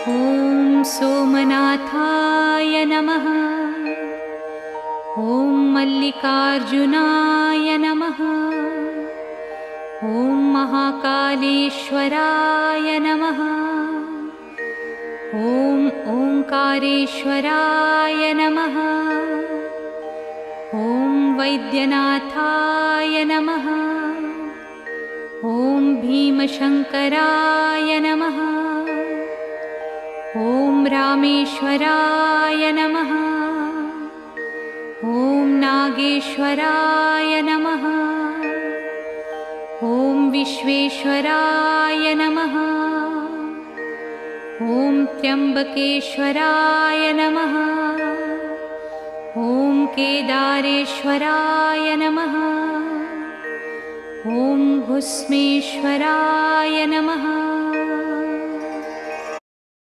ॐ सोमनाथाय नमः। ॐ मल्लिकार्जुनाय नमः। ॐ महाकालेश्वराय नमः। ॐ ओंकारेश्वराय नमः। ॐ वैद्यनाथाय नमः। ॐ भीमशंकराय नमः। ॐ रामेश्वराय नमः। ॐ नागेश्वराय नमः। ॐ विश्वेश्वराय नमः। ॐ त्र्यंबकेश्वराय नमः। ॐ केदारेश्वराय नमः। ॐ घुस्मेश्वराय नमः।